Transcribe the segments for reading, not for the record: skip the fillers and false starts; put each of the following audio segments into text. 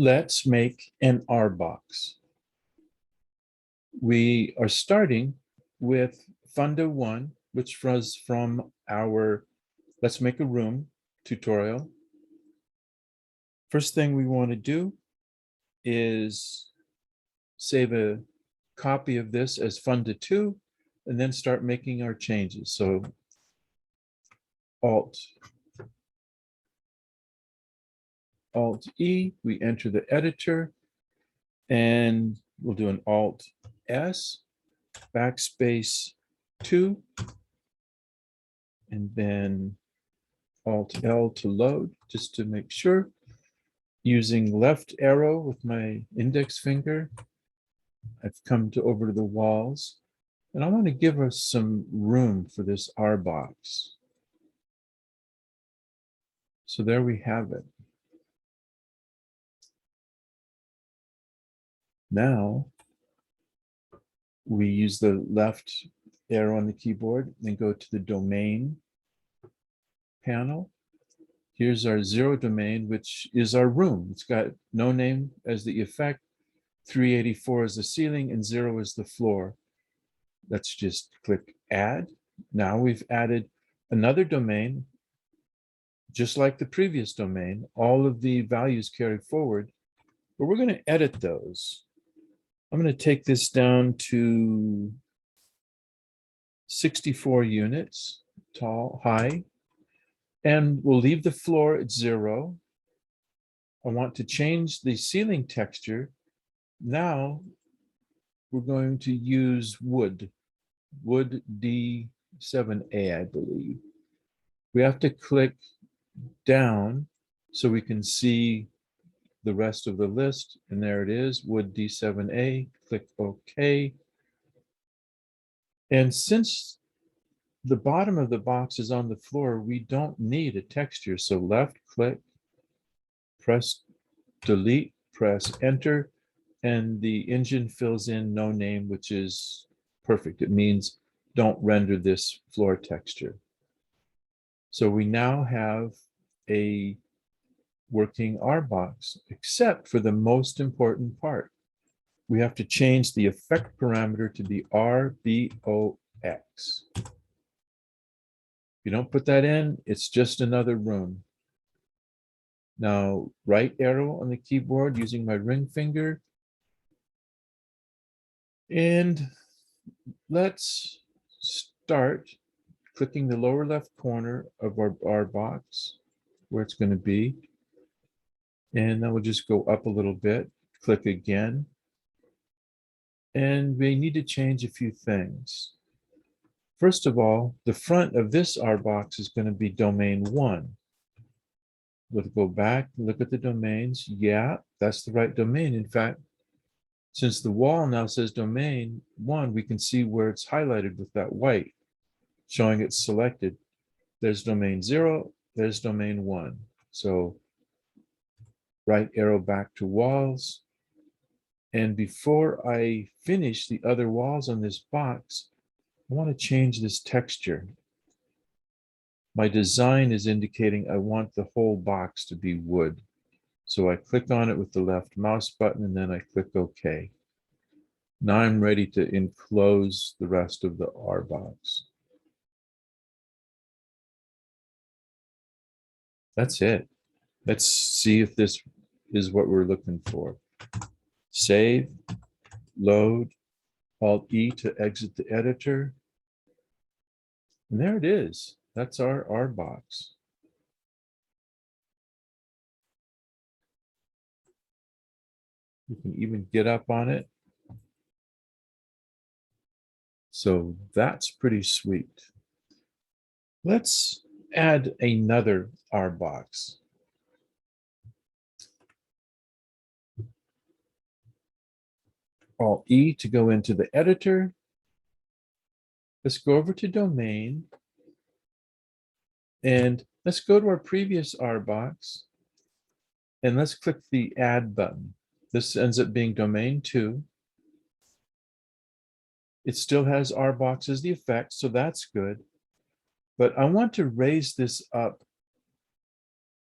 let's make an RBOX. We are starting with Funda 1, which was from our Let's Make a Room tutorial. First thing we want to do is save a copy of this as Funda 2 and then start making our changes. So Alt E, we enter the editor, and we'll do an Alt S, backspace 2, and then Alt L to load, just to make sure. Using left arrow with my index finger, I've come over to the walls, and I want to give us some room for this RBOX. So there we have it. Now, we use the left arrow on the keyboard and go to the domain panel. Here's our 0 domain, which is our room. It's got no name as the effect, 384 is the ceiling, and 0 is the floor. Let's just click add. Now we've added another domain, just like the previous domain. All of the values carry forward, but we're going to edit those. I'm going to take this down to 64 units, tall, high, and we'll leave the floor at 0. I want to change the ceiling texture. Now we're going to use wood D7A, I believe. We have to click down so we can see the rest of the list, and there it is, wood D7A. Click OK. And since the bottom of the box is on the floor, we don't need a texture. So left click, press delete, press enter, and the engine fills in no name, which is perfect. It means don't render this floor texture. So we now have a working RBOX, except for the most important part. We have to change the effect parameter to be RBOX. If you don't put that in, it's just another room. Now, right arrow on the keyboard using my ring finger. And let's start clicking the lower left corner of our box where it's going to be. And then we'll just go up a little bit, click again. And we need to change a few things. First of all, the front of this RBOX is going to be domain 1. We'll go back, look at the domains. Yeah, that's the right domain. In fact, since the wall now says domain 1, we can see where it's highlighted with that white, showing it's selected. There's domain 0, there's domain 1. So right arrow back to walls. And before I finish the other walls on this box, I want to change this texture. My design is indicating I want the whole box to be wood. So I click on it with the left mouse button and then I click OK. Now I'm ready to enclose the rest of the RBOX. That's it. Let's see if this is what we're looking for. Save, load, Alt E to exit the editor. And there it is. That's our RBOX. You can even get up on it. So that's pretty sweet. Let's add another RBOX. Alt E to go into the editor. Let's go over to domain. And let's go to our previous RBOX. And let's click the add button. This ends up being domain 2. It still has RBOX as the effect, so that's good. But I want to raise this up.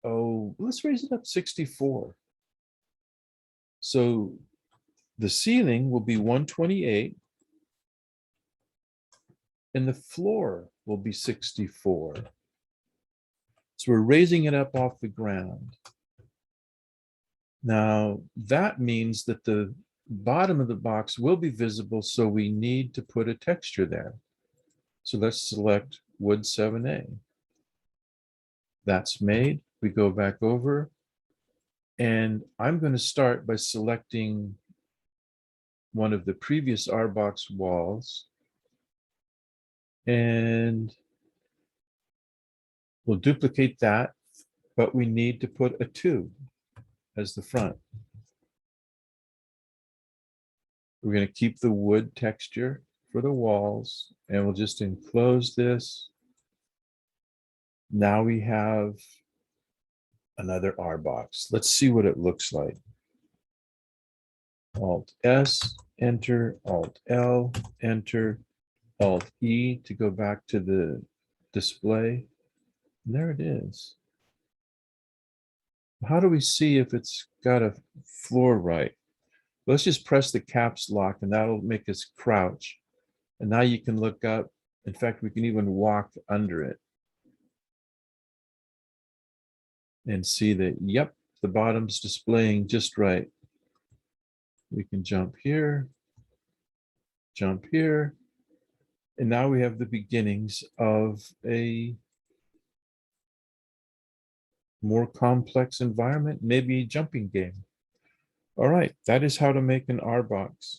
Oh, let's raise it up 64. So the ceiling will be 128 and the floor will be 64. So we're raising it up off the ground. Now that means that the bottom of the box will be visible, so we need to put a texture there. So let's select wood 7A. That's made. We go back over, and I'm going to start by selecting one of the previous RBOX walls, and we'll duplicate that, but we need to put a 2 as the front. We're going to keep the wood texture for the walls, and we'll just enclose this. Now we have another RBOX. Let's see what it looks like. Alt S, enter, Alt L, enter, Alt E to go back to the display. And there it is. How do we see if it's got a floor right? Let's just press the caps lock and that'll make us crouch. And now you can look up. In fact, we can even walk under it and see that, yep, the bottom's displaying just right. We can jump here, and now we have the beginnings of a more complex environment, maybe a jumping game. All right, that is how to make an RBOX.